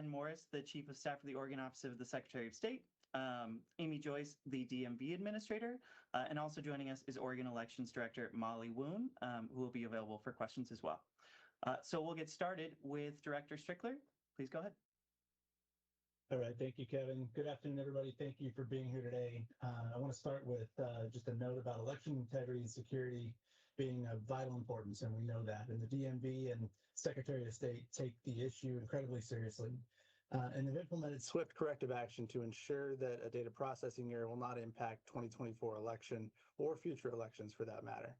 Ben Morris, the Chief of Staff for the Oregon Office of the Secretary of State, Amy Joyce, the DMV Administrator, and also joining us is Oregon Elections Director Molly Woon, who will be available for questions as well. So we'll get started with Director Strickler. Please go ahead. All right, thank you, Kevin. Good afternoon, everybody. Thank you for being here today. I want to start with just a note about election integrity and security being of vital importance, and we know that. And the DMV and Secretary of State take the issue incredibly seriously, and have implemented swift corrective action to ensure that a data processing error will not impact 2024 election or future elections for that matter.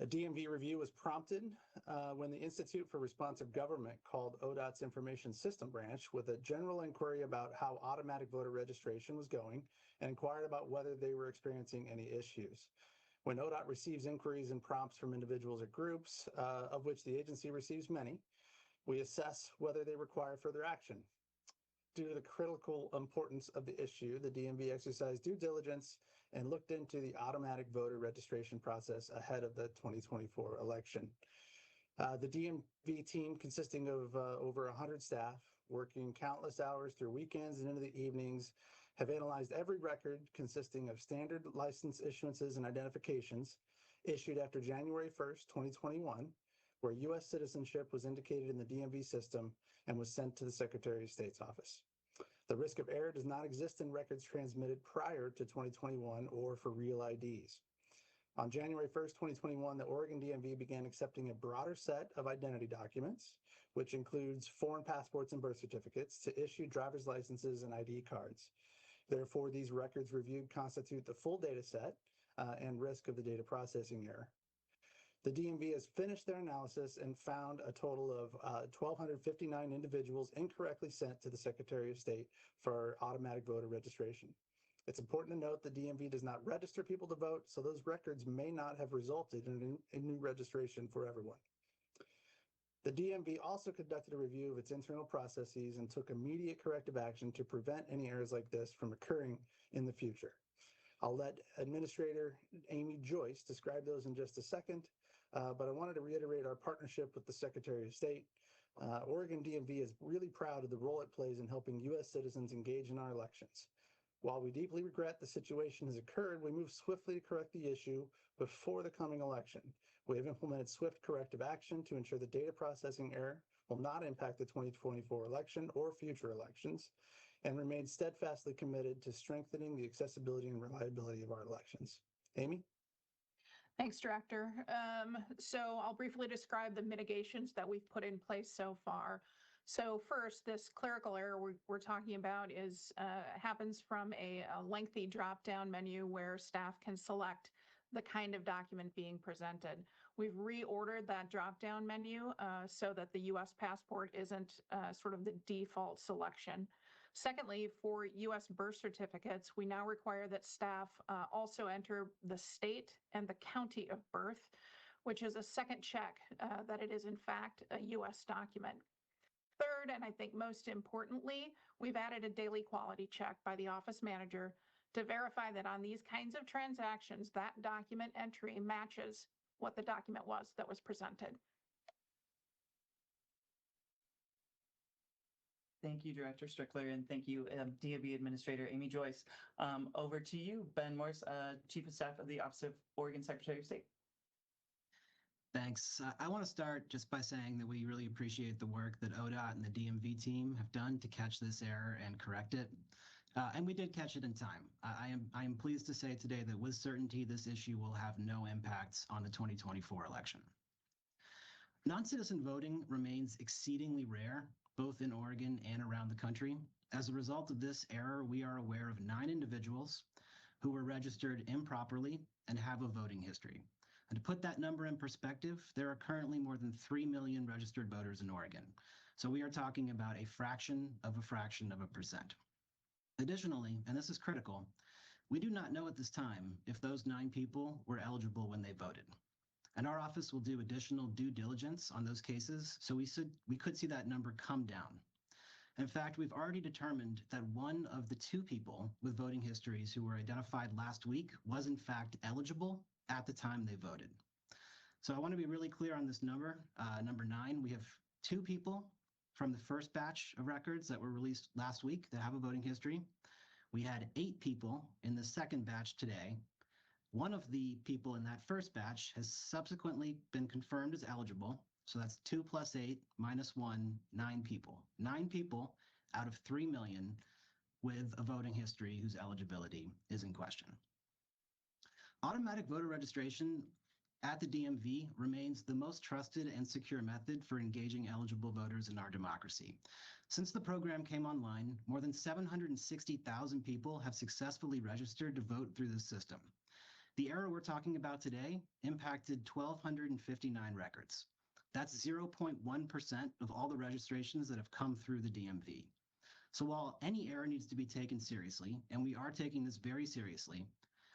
A DMV review was prompted when the Institute for Responsive Government called ODOT's Information System Branch with a general inquiry about how automatic voter registration was going and inquired about whether they were experiencing any issues. When ODOT receives inquiries and prompts from individuals or groups, of which the agency receives many, we assess whether they require further action. Due to the critical importance of the issue, the DMV exercised due diligence and looked into the automatic voter registration process ahead of the 2024 election. The DMV team, consisting of over 100 staff, working countless hours through weekends and into the evenings, have analyzed every record consisting of standard license issuances and identifications issued after January 1st, 2021, where U.S. citizenship was indicated in the DMV system and was sent to the Secretary of State's office. The risk of error does not exist in records transmitted prior to 2021 or for real IDs. On January 1st, 2021, the Oregon DMV began accepting a broader set of identity documents, which includes foreign passports and birth certificates, to issue driver's licenses and ID cards. Therefore, these records reviewed constitute the full data set and risk of the data processing error. The DMV has finished their analysis and found a total of 1,259 individuals incorrectly sent to the Secretary of State for automatic voter registration. It's important to note the DMV does not register people to vote, so those records may not have resulted in a new registration for everyone. The DMV also conducted a review of its internal processes and took immediate corrective action to prevent any errors like this from occurring in the future. I'll let Administrator Amy Joyce describe those in just a second, but I wanted to reiterate our partnership with the Secretary of State. Oregon DMV is really proud of the role it plays in helping U.S. citizens engage in our elections. While we deeply regret the situation has occurred, we moved swiftly to correct the issue before the coming election. We have implemented swift corrective action to ensure the data processing error will not impact the 2024 election or future elections, and remain steadfastly committed to strengthening the accessibility and reliability of our elections. Amy? Thanks, Director. So I'll briefly describe the mitigations that we've put in place so far. So first, this clerical error we're talking about happens from a lengthy drop-down menu where staff can select the kind of document being presented. We've reordered that drop-down menu so that the U.S. passport isn't sort of the default selection. Secondly, for U.S. birth certificates, we now require that staff also enter the state and the county of birth, which is a second check that it is in fact a U.S. document. Third, and I think most importantly, we've added a daily quality check by the office manager to verify that on these kinds of transactions, that document entry matches what the document was that was presented. Thank you, Director Strickler, and thank you, DMV Administrator Amy Joyce. Over to you, Ben Morris, Chief of Staff of the Office of Oregon Secretary of State. Thanks. I want to start just by saying that we really appreciate the work that ODOT and the DMV team have done to catch this error and correct it. And we did catch it in time. I am pleased to say today that with certainty, this issue will have no impacts on the 2024 election. Non-citizen voting remains exceedingly rare, both in Oregon and around the country. As a result of this error, we are aware of 9 individuals who were registered improperly and have a voting history. And to put that number in perspective, there are currently more than 3 million registered voters in Oregon. So we are talking about a fraction of a percent. Additionally, and this is critical, we do not know at this time if those 9 people were eligible when they voted. And our office will do additional due diligence on those cases, so we could see that number come down. In fact, we've already determined that one of the 2 people with voting histories who were identified last week was in fact eligible at the time they voted. So I want to be really clear on this number, number 9. We have 2 people from the first batch of records that were released last week that have a voting history. We had 8 people in the second batch today. One of the people in that first batch has subsequently been confirmed as eligible. So that's 2 + 8 - 1, 9 people. 9 people out of 3 million with a voting history whose eligibility is in question. Automatic voter registration at the DMV remains the most trusted and secure method for engaging eligible voters in our democracy. Since the program came online, more than 760,000 people have successfully registered to vote through the system. The error we're talking about today impacted 1,259 records. That's 0.1% of all the registrations that have come through the DMV. So while any error needs to be taken seriously, and we are taking this very seriously,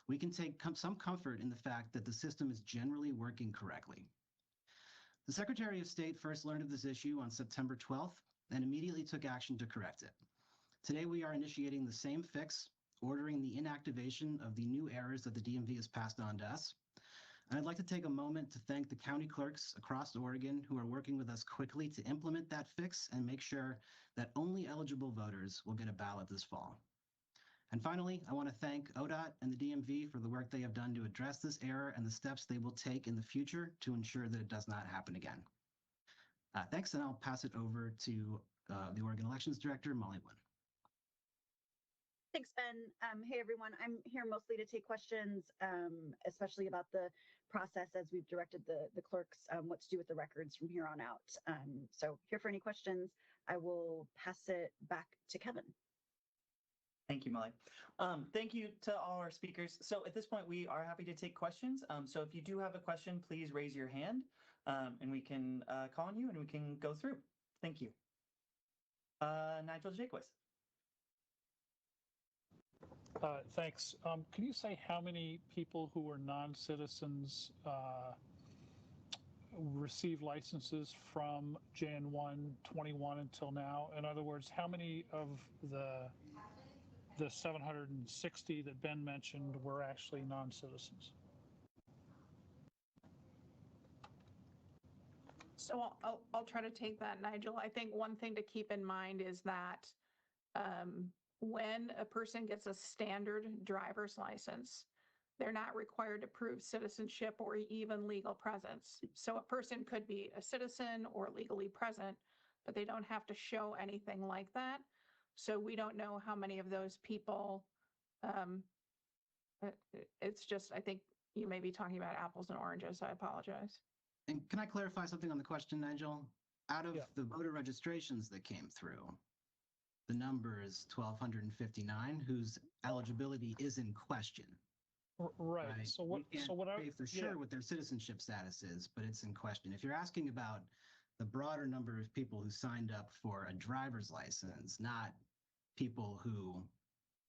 we can take some comfort in the fact that the system is generally working correctly. The Secretary of State first learned of this issue on September 12th and immediately took action to correct it. Today, we are initiating the same fix, ordering the inactivation of the new errors that the DMV has passed on to us. And I'd like to take a moment to thank the county clerks across Oregon who are working with us quickly to implement that fix and make sure that only eligible voters will get a ballot this fall. And finally, I want to thank ODOT and the DMV for the work they have done to address this error and the steps they will take in the future to ensure that it does not happen again. Thanks, and I'll pass it over to the Oregon Elections Director, Molly Woon. Thanks, Ben. Hey, everyone. I'm here mostly to take questions, especially about the process as we've directed the clerks what to do with the records from here on out. So here for any questions. I will pass it back to Kevin. Thank you, Molly. Thank you to all our speakers. So at this point, we are happy to take questions. So if you do have a question, please raise your hand and we can call on you and we can go through. Thank you. Nigel Jaquist. Thanks. Can you say how many people who are non-citizens receive licenses from Jan 1, 21 until now? In other words, how many of the 760 that Ben mentioned were actually non-citizens? So I'll try to take that, Nigel. I think one thing to keep in mind is that when a person gets a standard driver's license, they're not required to prove citizenship or even legal presence. So a person could be a citizen or legally present, but they don't have to show anything like that. So we don't know how many of those people, it's just, I think you may be talking about apples and oranges. I apologize. And can I clarify something on the question, Nigel? Out of the voter registrations that came through, the number is 1,259 whose eligibility is in question. Right. So what? We can't say for sure what their citizenship status is, but it's in question. If you're asking about the broader number of people who signed up for a driver's license, not people who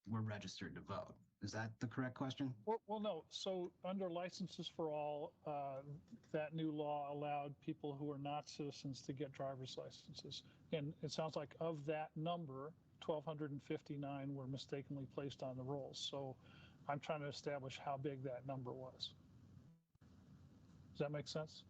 were registered to vote, is that the correct question? Well, no. So under Licenses for All, that new law allowed people who are not citizens to get driver's licenses. And it sounds like of that number, 1,259 were mistakenly placed on the rolls. So I'm trying to establish how big that number was. Does that make sense?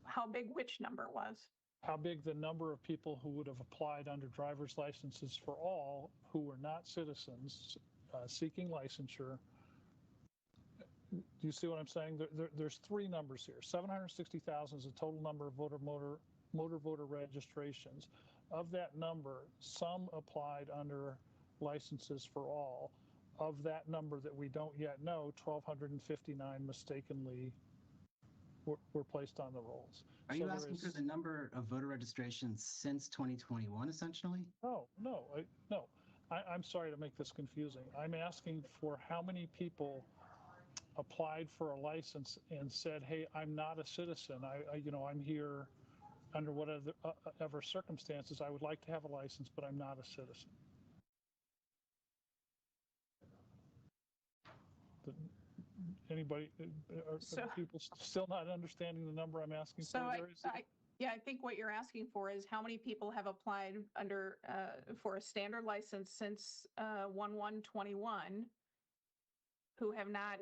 How big which number was? How big the number of people who would have applied under driver's licenses for all who were not citizens seeking licensure. Do you see what I'm saying? There's 3 numbers here. 760,000 is the total number of motor voter registrations. Of that number, some applied under licenses for all. Of that number that we don't yet know, 1,259 mistakenly were placed on the rolls. Are you asking for the number of voter registrations since 2021, essentially? No. I'm sorry to make this confusing. I'm asking for how many people applied for a license and said, "Hey, I'm not a citizen. I'm here under whatever circumstances. I would like to have a license, but I'm not a citizen." Anybody? Are people still not understanding the number I'm asking for? I think what you're asking for is how many people have applied under for a standard license since 1/1/21 who have not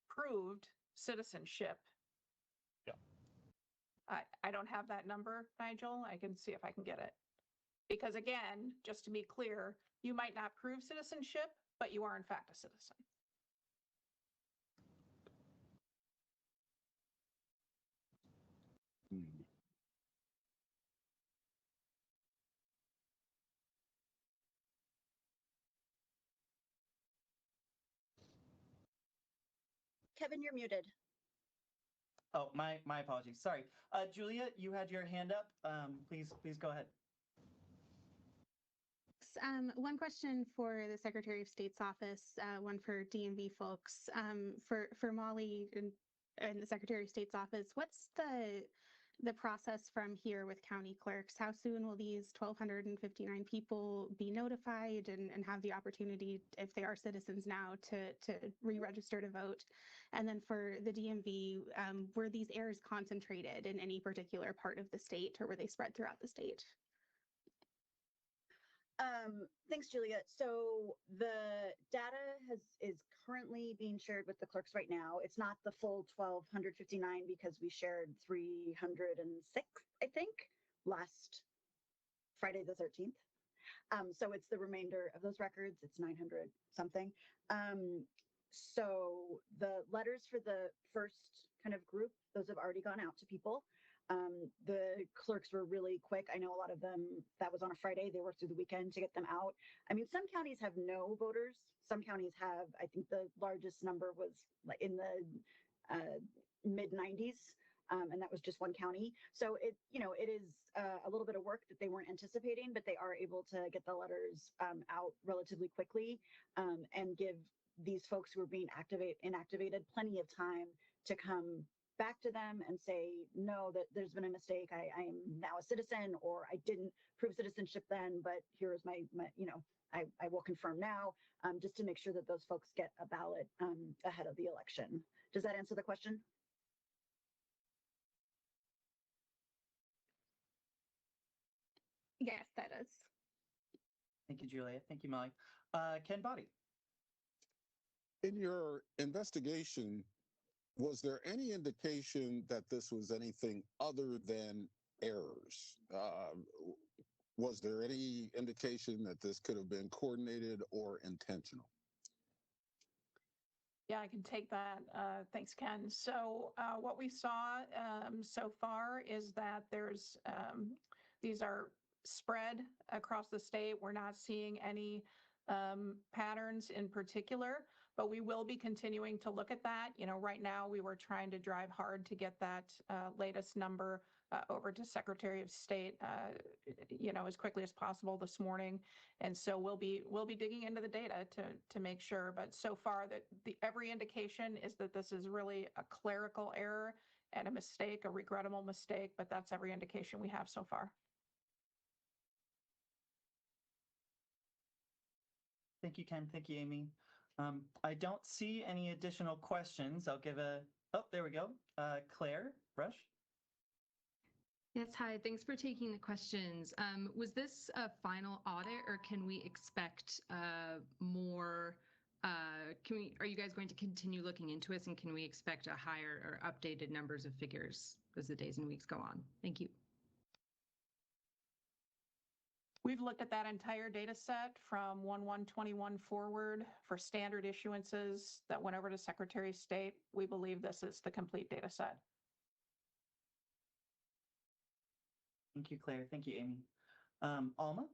proved citizenship. Yeah. I don't have that number, Nigel. I can see if I can get it. Because again, just to be clear, you might not prove citizenship, but you are in fact a citizen. Kevin, you're muted. Oh, my apologies. Sorry. Julia, you had your hand up. Please go ahead. One question for the Secretary of State's office, one for DMV folks. For Molly and the Secretary of State's office, what's the process from here with county clerks? How soon will these 1,259 people be notified and have the opportunity, if they are citizens now, to re-register to vote? And then for the DMV, were these errors concentrated in any particular part of the state, or were they spread throughout the state? Thanks, Julia. So the data is currently being shared with the clerks right now. It's not the full 1,259 because we shared 306, I think, last Friday the 13th. So it's the remainder of those records. It's 900 something. So the letters for the first kind of group, those have already gone out to people. The clerks were really quick. I know a lot of them, that was on a Friday, they worked through the weekend to get them out. I mean, some counties have no voters. Some counties have, I think the largest number was in the mid 90s. And that was just one county. So it is a little bit of work that they weren't anticipating, but they are able to get the letters out relatively quickly and give these folks who are being inactivated plenty of time to come back to them and say, no, that there's been a mistake. I am now a citizen, or I didn't prove citizenship then, but here's my I will confirm now, just to make sure that those folks get a ballot ahead of the election. Does that answer the question? Yes, that is. Thank you, Julia. Thank you, Molly. Ken Body. In your investigation, was there any indication that this was anything other than errors? Was there any indication that this could have been coordinated or intentional? Yeah, I can take that. Thanks, Ken. So what we saw so far is that these are spread across the state. We're not seeing any patterns in particular, but we will be continuing to look at that. Right now we were trying to drive hard to get that latest number over to Secretary of State, as quickly as possible this morning. And so we'll be digging into the data to make sure. But so far, that every indication is that this is really a clerical error and a mistake, a regrettable mistake. But that's every indication we have so far. Thank you, Ken. Thank you, Amy. I don't see any additional questions. I'll give oh, there we go. Claire Brush. Yes, hi. Thanks for taking the questions. Was this a final audit, or can we expect more? Are you guys going to continue looking into this, and can we expect a higher or updated numbers of figures as the days and weeks go on? Thank you. We've looked at that entire data set from 1/1/21 forward for standard issuances that went over to Secretary of State. We believe this is the complete data set. Thank you, Claire. Thank you, Amy. Alma?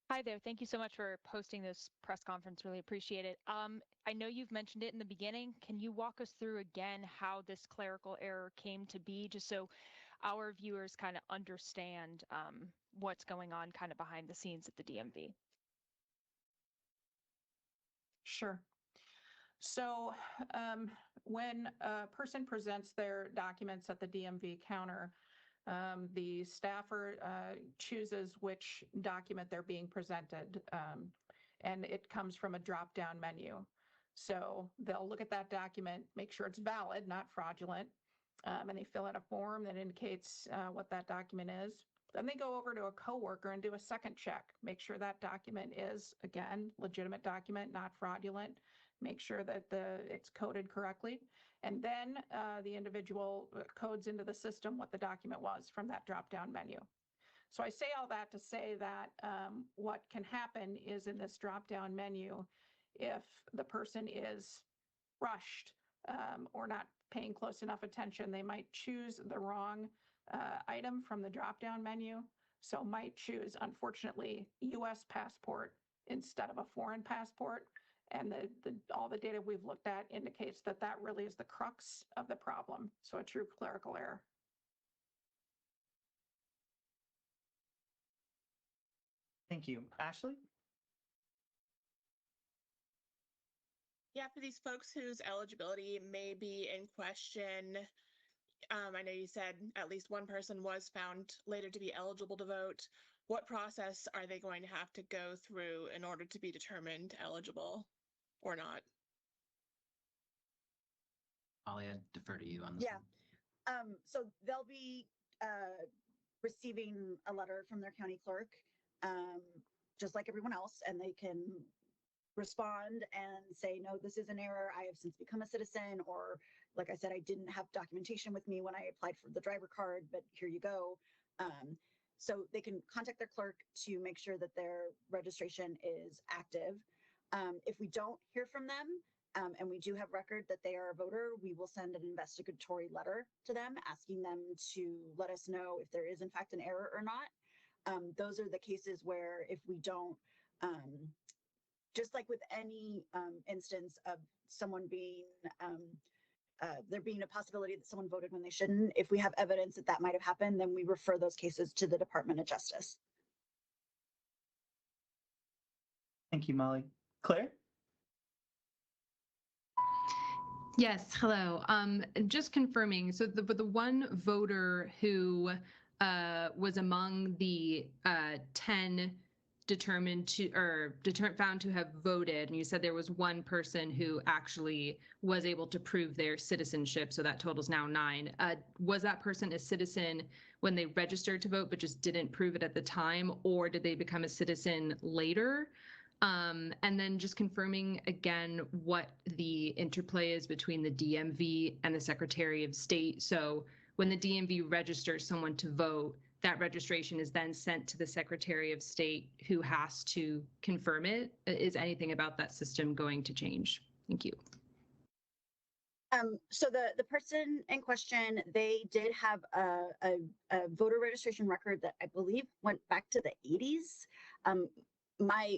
Hi there. Thank you so much for posting this press conference. Really appreciate it. I know you've mentioned it in the beginning. Can you walk us through again how this clerical error came to be, just so our viewers kind of understand what's going on kind of behind the scenes at the DMV? Sure. So when a person presents their documents at the DMV counter, the staffer chooses which document they're being presented, and it comes from a drop-down menu. So they'll look at that document, make sure it's valid, not fraudulent, and they fill out a form that indicates what that document is. Then they go over to a coworker and do a second check, make sure that document is, again, legitimate document, not fraudulent, make sure that it's coded correctly. And then the individual codes into the system what the document was from that drop-down menu. So I say all that to say that what can happen is in this drop-down menu, if the person is rushed or not paying close enough attention, they might choose the wrong item from the drop-down menu. So might choose, unfortunately, US passport instead of a foreign passport. And all the data we've looked at indicates that that really is the crux of the problem. So a true clerical error. Thank you. Ashley? Yeah, for these folks whose eligibility may be in question, I know you said at least one person was found later to be eligible to vote. What process are they going to have to go through in order to be determined eligible or not? Molly, I defer to you on this one. So they'll be receiving a letter from their county clerk, just like everyone else, and they can respond and say, no, this is an error. I have since become a citizen, or like I said, I didn't have documentation with me when I applied for the driver card, but here you go. So they can contact their clerk to make sure that their registration is active. If we don't hear from them, and we do have record that they are a voter, we will send an investigatory letter to them asking them to let us know if there is in fact an error or not. Those are the cases where if we don't, just like with any instance of someone being, there being a possibility that someone voted when they shouldn't, if we have evidence that that might have happened, then we refer those cases to the Department of Justice. Thank you, Molly. Claire? Yes, hello. Just confirming, so the one voter who was among the 10 determined to, or found to have voted, and you said there was one person who actually was able to prove their citizenship, so that totals now 9. Was that person a citizen when they registered to vote but just didn't prove it at the time, or did they become a citizen later? And then just confirming again what the interplay is between the DMV and the Secretary of State. So when the DMV registers someone to vote, that registration is then sent to the Secretary of State, who has to confirm it. Is anything about that system going to change? Thank you. So the person in question, they did have a voter registration record that I believe went back to the 80s. My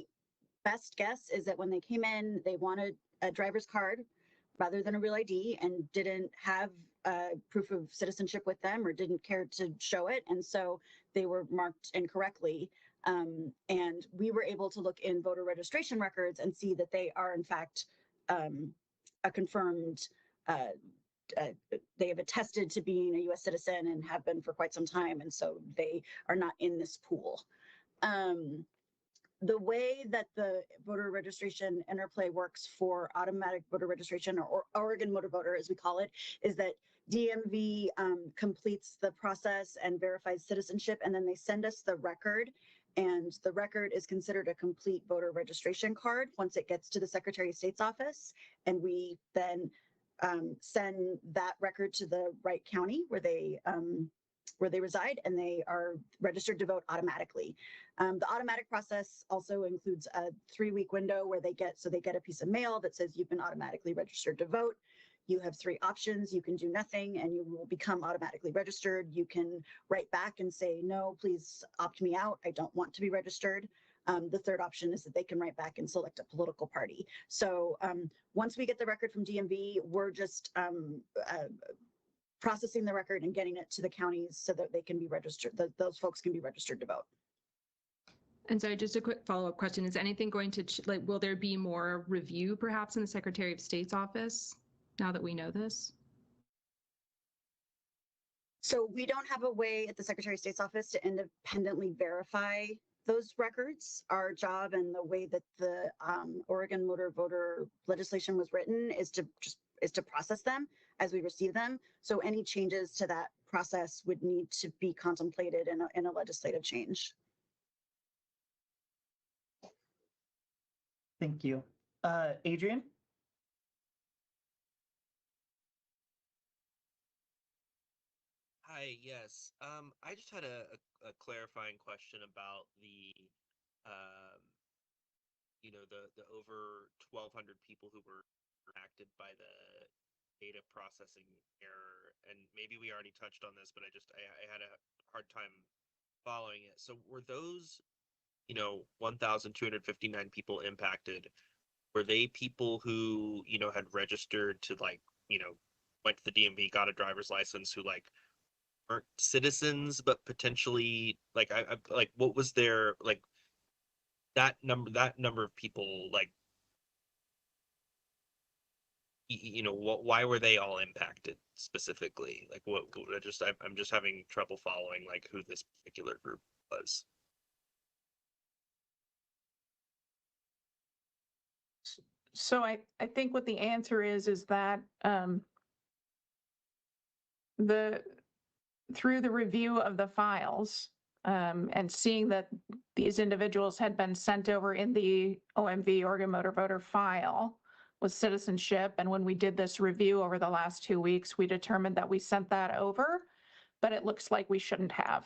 best guess is that when they came in, they wanted a driver's card rather than a real ID and didn't have proof of citizenship with them or didn't care to show it. And so they were marked incorrectly. And we were able to look in voter registration records and see that they are in fact a confirmed, they have attested to being a US citizen and have been for quite some time. And so they are not in this pool. The way that the voter registration interplay works for automatic voter registration, or Oregon Motor Voter, as we call it, is that DMV completes the process and verifies citizenship, and then they send us the record, and the record is considered a complete voter registration card once it gets to the Secretary of State's office, and we then send that record to the right county where they reside, and they are registered to vote automatically. The automatic process also includes a 3-week window where they get a piece of mail that says you've been automatically registered to vote. You have 3 options. You can do nothing and you will become automatically registered. You can write back and say, no, please opt me out. I don't want to be registered. The third option is that they can write back and select a political party. So once we get the record from DMV, we're just processing the record and getting it to the counties so that they can be registered, those folks can be registered to vote. And so just a quick follow-up question. Is anything going to, will there be more review perhaps in the Secretary of State's office now that we know this? So we don't have a way at the Secretary of State's office to independently verify those records. Our job and the way that the Oregon Motor Voter legislation was written is to process them as we receive them. So any changes to that process would need to be contemplated in a legislative change. Thank you. Adrian? Hi, Hi, yes. I just had a clarifying question about the, um, the over 1,200 people who were impacted by the data processing error. And maybe we already touched on this, but I had a hard time following it. So were those, 1,259 people impacted? Were they people who, had registered to went to the DMV, got a driver's license, who aren't citizens, but potentially what was their that number of people why were they all impacted specifically? I'm just having trouble following who this particular group was. So I think what the answer is that through the review of the files and seeing that these individuals had been sent over in the OMV, Oregon Motor Voter file with citizenship. And when we did this review over the last 2 weeks, we determined that we sent that over, but it looks like we shouldn't have.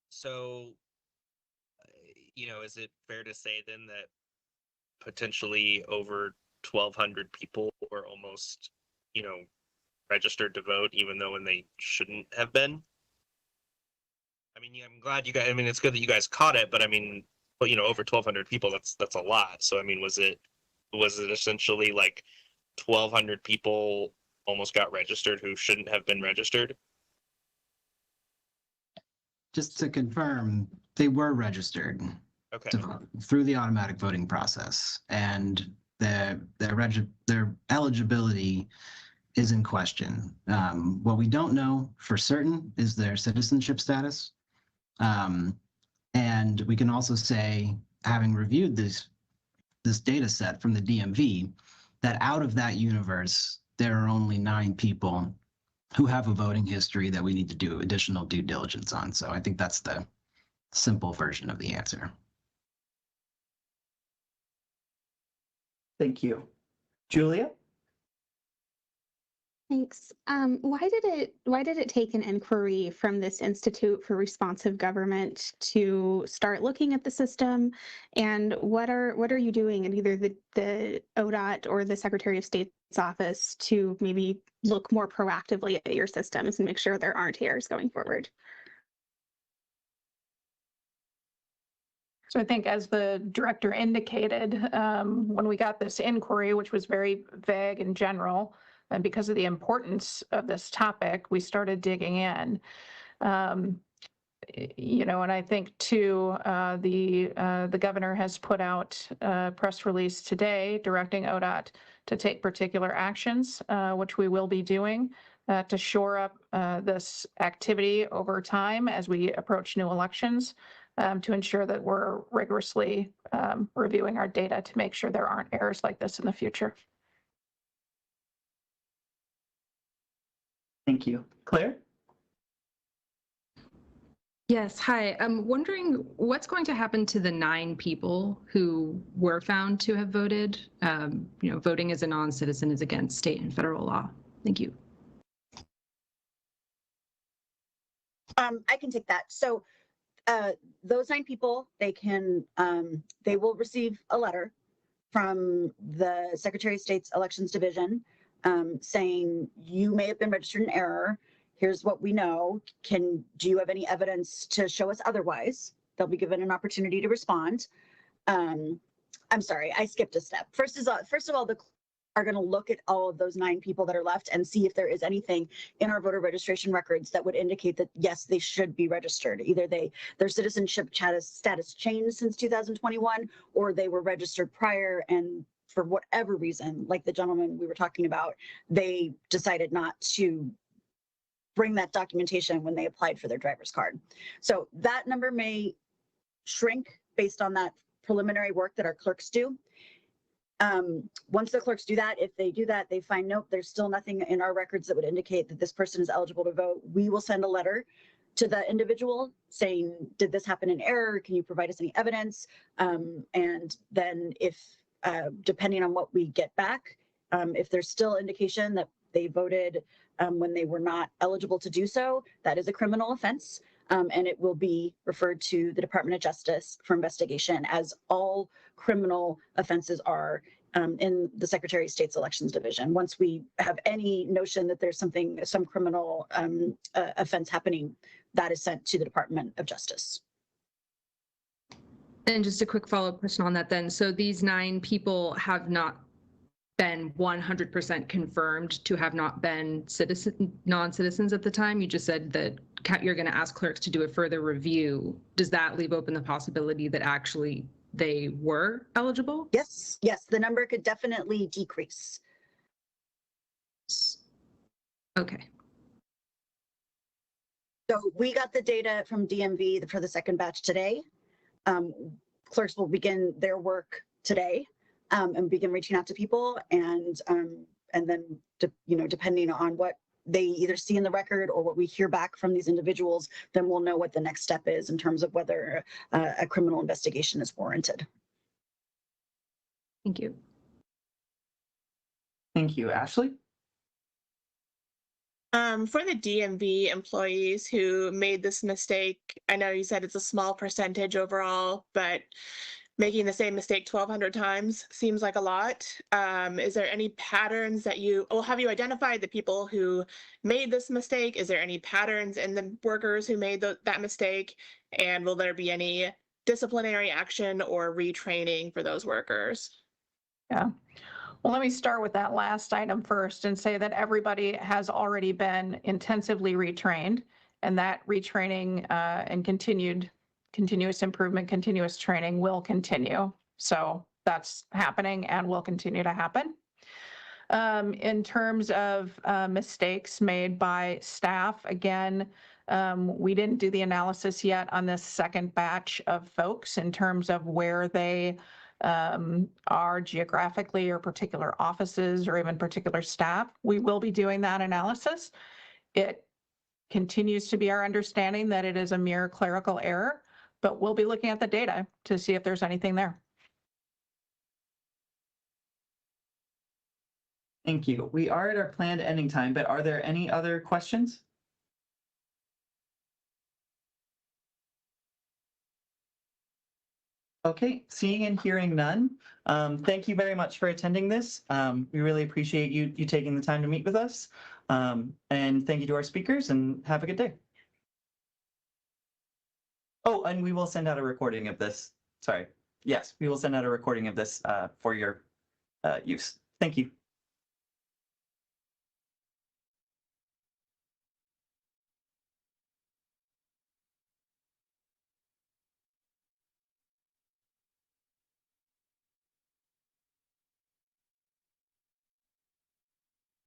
So, is it fair to say then that potentially over 1,200 people were almost, registered to vote, even though when they shouldn't have been? I mean, I'm glad you guys. I mean, it's good that you guys caught it, but I mean, over 1,200 people, that's a lot. So I mean, was it essentially 1,200 people almost got registered who shouldn't have been registered? Just to confirm, they were registered Okay. to vote through the automatic voting process, and their eligibility is in question. What we don't know for certain is their citizenship status. And we can also say, having reviewed this data set from the DMV, that out of that universe, there are only 9 people who have a voting history that we need to do additional due diligence on. So I think that's the simple version of the answer. Thank you. Julia? Thanks. Why did it take an inquiry from this Institute for Responsive Government to start looking at the system? And what are you doing in either the ODOT or the Secretary of State's office to maybe look more proactively at your systems and make sure there aren't errors going forward? So I think, as the director indicated, when we got this inquiry, which was very vague and general, and because of the importance of this topic, we started digging in. And I think too, the governor has put out a press release today directing ODOT to take particular actions, which we will be doing to shore up this activity over time as we approach new elections, to ensure that we're rigorously reviewing our data to make sure there aren't errors like this in the future. Thank you. Claire? Yes, hi. I'm wondering what's going to happen to the 9 people who were found to have voted. Voting as a non-citizen is against state and federal law. Thank you. I can take that. So those 9 people, they will receive a letter from the Secretary of State's Elections Division saying you may have been registered in error. Here's what we know. Do you have any evidence to show us otherwise? They'll be given an opportunity to respond. I'm sorry, I skipped a step. First of all, the are going to look at all of those 9 people that are left and see if there is anything in our voter registration records that would indicate that, yes, they should be registered. Either their citizenship status changed since 2021, or they were registered prior, and for whatever reason, like the gentleman we were talking about, they decided not to bring that documentation when they applied for their driver's card. So that number may shrink based on that preliminary work that our clerks do. Once the clerks do that, if they do that, they find, nope, there's still nothing in our records that would indicate that this person is eligible to vote. We will send a letter to the individual saying, did this happen in error? Can you provide us any evidence? And then if, depending on what we get back, if there's still indication that they voted when they were not eligible to do so, that is a criminal offense. And it will be referred to the Department of Justice for investigation, as all criminal offenses are in the Secretary of State's Elections Division. Once we have any notion that there's some criminal offense happening, that is sent to the Department of Justice. And just a quick follow-up question on that then. So these 9 people have not been 100% confirmed to have not been non-citizens at the time. You just said that you're going to ask clerks to do a further review. Does that leave open the possibility that actually they were eligible? Yes, yes, the number could definitely decrease. Okay. So we got the data from DMV for the second batch today. Clerks will begin their work today and begin reaching out to people, and then depending on what they either see in the record or what we hear back from these individuals, then we'll know what the next step is in terms of whether a criminal investigation is warranted. Thank you. Thank you, Ashley. For the DMV employees who made this mistake, I know you said it's a small percentage overall, but making the same mistake 1,200 times seems like a lot. Is there any patterns that have you identified the people who made this mistake? Is there any patterns in the workers who made that mistake? And will there be any disciplinary action or retraining for those workers? Yeah. Well, let me start with that last item first and say that everybody has already been intensively retrained, and that retraining and continuous improvement, continuous training will continue. So that's happening and will continue to happen. In terms of mistakes made by staff, again, we didn't do the analysis yet on this second batch of folks in terms of where they are geographically, or particular offices, or even particular staff. We will be doing that analysis. It continues to be our understanding that it is a mere clerical error, but we'll be looking at the data to see if there's anything there. Thank you. We are at our planned ending time, but are there any other questions? Okay, seeing and hearing none. Thank you very much for attending this. We really appreciate you taking the time to meet with us. And thank you to our speakers, and have a good day. Oh, and we will send out a recording of this. Sorry. Yes, we will send out a recording of this for your use. Thank you.